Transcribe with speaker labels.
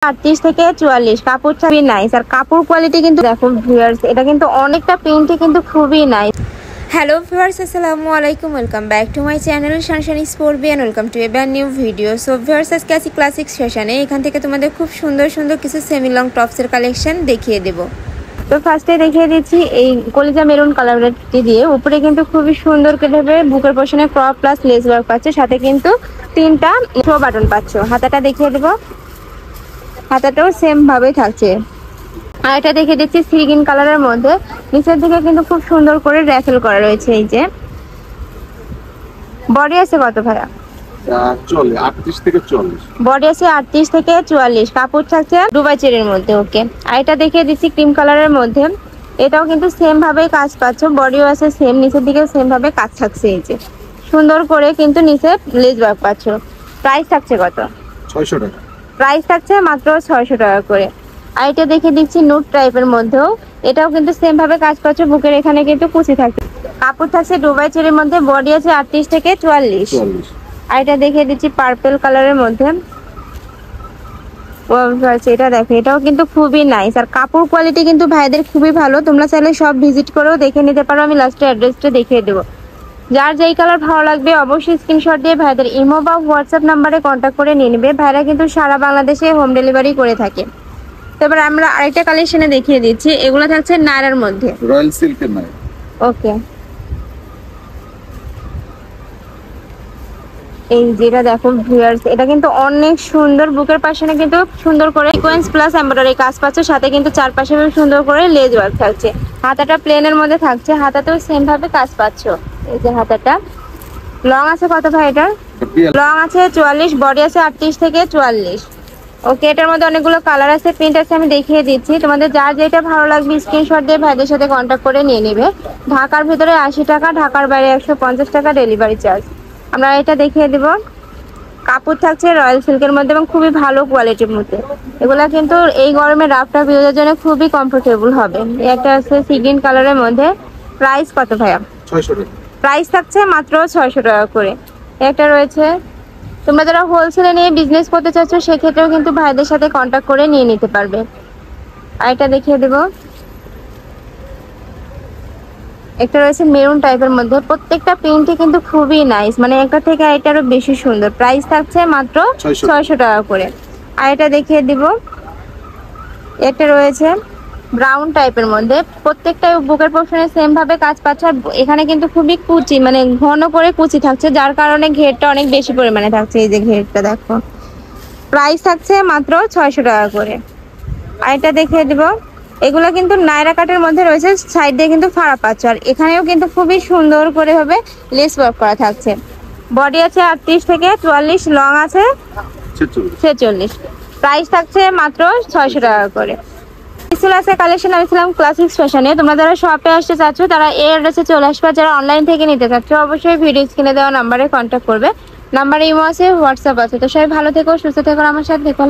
Speaker 1: 38 থেকে 44 কাপড় খুবই নাইস আর কাপড় কোয়ালিটি কিন্তু দেখো ভিউয়ার্স, এটা কিন্তু অনেকটা প্রিন্টে কিন্তু খুবই নাইস।
Speaker 2: হ্যালো ভিউয়ার্স, আসসালামু আলাইকুম, welcome back to my channel Sunshine স্পোর্টবি and welcome to a brand new video. So viewers, আজকে আছি ক্লাসিক্স ফ্যাশনে। এখান থেকে তোমাদের খুব সুন্দর সুন্দর কিছু সেমি লং টপসের কালেকশন দেখিয়ে দেবো।
Speaker 1: তো ফার্স্টে দেখিয়ে দিচ্ছি এই কলিজা মেরুন কালারটি দিয়ে উপরে কিন্তু খুবই সুন্দর করে বুকের পোর্শনে ক্রপ প্লাস লেস ওয়ার্ক পাচ্ছ, সাথে কিন্তু 3টা থ্রো বাটন পাচ্ছ। হাতাটা দেখিয়ে দেবো, হাতাটাও সেম ভাবেই থাকছে। আর এটা দেখে দিচ্ছি সি গ্রিন কালারের মধ্যে, নিচের দিকে কিন্তু খুব সুন্দর করে র্যাফেল করা রয়েছে। এই যে বডি আছে কত ভাইয়া?
Speaker 3: 38 থেকে 40।
Speaker 1: বডি আছে 38 থেকে 44, কাপড় থাকছে দুবাই চেরির মধ্যে। ওকে, আর এটা দেখিয়ে দিচ্ছি ক্রিম কালারের মধ্যে, এটাও কিন্তু সেম ভাবেই কাজ পাচ্ছ, বডিও আছে সেম, নিচের দিকে সেম ভাবে কাজ থাকছে। এই যে সুন্দর করে কিন্তু নিচে লেস ওয়ার্ক পাচ্ছ। প্রাইস থাকছে কত?
Speaker 3: 600 টাকা।
Speaker 1: প্রাইস থাকছে মাত্র 600 টাকা করে। আর এটা দেখে দিচ্ছি নুট টাইপের মধ্যেও, এটাও কিন্তু সেম ভাবে কাজ পাচ্ছ, বুকের এখানে কিন্তু কুচি থাকছে, কাপড় থাকছে দুবাই চেরির মধ্যে, বডি আছে 38 থেকে 44। আর এটা দেখে দিচ্ছি পার্পল কালারের মধ্যে, এটা দেখো, এটাও কিন্তু খুবই নাইস আর কাপড় কোয়ালিটি কিন্তু ভাইদের খুবই ভালো। তোমরা চাইলে সব ভিজিট করেও দেখে নিতে পারো, আমি লাস্টে অ্যাড্রেসটা দেখিয়ে দেবো। যার যেই কালার ভালো লাগবে অবশ্যই স্ক্রিনশট দিয়ে ভাইদের ইমো বা হোয়াটসঅ্যাপ নাম্বারে কন্ট্যাক্ট করে নিয়ে নেবে। ভাইরা কিন্তু সারা বাংলাদেশে হোম ডেলিভারি করে থাকে। এবার আমরা আরেকটা কালেকশনে দেখিয়ে দিচ্ছি, এগুলো থাকছে নায়রার মধ্যে,
Speaker 3: রয়্যাল সিল্কের নায়রা।
Speaker 1: ওকে, এই যেটা দেখো ভিউয়ার্স, এটা কিন্তু অনেক সুন্দর, বুকের পাশে কিন্তু সুন্দর করে সিকোয়েন্স প্লাস এমব্রয়ডারি কাজ পাচ্ছ, সাথে কিন্তু চারপাশে সুন্দর করে লেজ ওয়ার্ক থাকছে। হাতাটা প্লেনের মধ্যে থাকছে, হাতাতেও সেম ভাবে কাজ পাচ্ছ। এই যে হাতাটা লং আছে কত ভাই? এটার লং আছে 44, বডি আছে 38 থেকে 44। ওকে, এটার মধ্যে অনেকগুলো কালার আছে, প্রিন্ট আছে, আমি দেখিয়ে দিচ্ছি। তোমাদের যার যেটা ভালো লাগবে স্ক্রিনশট দিয়ে ভাইদের সাথে কন্ট্যাক্ট করে নিয়ে নেবে। ঢাকার ভিতরে 80 টাকা, ঢাকার বাইরে 150 টাকা ডেলিভারি চার্জ। আমরা এটা দেখিয়ে দিব, কাপড় থাকছে রয়্যাল সিল্কের মধ্যে এবং খুবই ভালো কোয়ালিটির মধ্যে। এগুলা কিন্তু এই গরমে রাফটা ইউজের জন্য খুবই কমফোর্টেবল হবে। একটা আছে সি গ্রিন কালারের মধ্যে, প্রাইস কত ভাইয়া?
Speaker 3: 600 টাকা।
Speaker 1: প্রাইস থাকছে মাত্র 600 টাকা করে। একটা রয়েছে, তোমরা যারা হোলসেলে নিয়ে বিজনেস করতে চাচ্ছ সেক্ষেত্রেও কিন্তু ভাইদের সাথে কন্ট্যাক্ট করে নিয়ে নিতে পারবে। আর এটা দেখিয়ে দেব, একটা রয়েছে মেরুন টাইপের মধ্যে, প্রত্যেকটা প্রিন্টই কিন্তু খুবই নাইস, মানে একটা থেকে এটারও বেশি সুন্দর। প্রাইস থাকছে মাত্র 600 টাকা করে। আর এটা দেখিয়ে দিব, একটা রয়েছে ব্রাউন টাইপের মধ্যে, প্রত্যেকটা বুকের পোর্শনে সেম ভাবে কাজ পাচ্ছে, আর এখানে কিন্তু খুবই কুচি, মানে ঘন করে কুচি থাকছে, যার কারণে ঘেরটা অনেক বেশি পরিমাণে থাকছে। এই যে ঘেরটা দেখো, প্রাইস থাকছে মাত্র 600 টাকা করে। আর এটা দেখিয়ে দিব, এগুলো কিন্তু নায়রা কাটের মধ্যে রয়েছে, সাইড দিয়ে কিন্তু ফাড়া পাচ্ছ, আর এখানেও কিন্তু খুবই সুন্দর করে ভাবে লেস ওয়ার্ক করা থাকছে। বডি আছে 38 থেকে 44, লং আছে 46। প্রাইস থাকছে মাত্র 600 টাকা করে। আছে কালেকশন, আমি ছিলাম ক্লাসিক্স ফ্যাশনে। তোমরা যারা শপে আসতে চাচ্ছ তারা এই অ্যাড্রেসে চলে আসবে, যারা অনলাইন থেকে নিতে চাচ্ছ অবশ্যই ভিডিও স্ক্রিনে দেওয়া নাম্বারে কন্ট্যাক্ট করবে। নাম্বারে ইমো আছে, হোয়াটসঅ্যাপ আছে। তো সবাই ভালো থেকো, সুস্থ থেকো, আমার সাথে দেখো।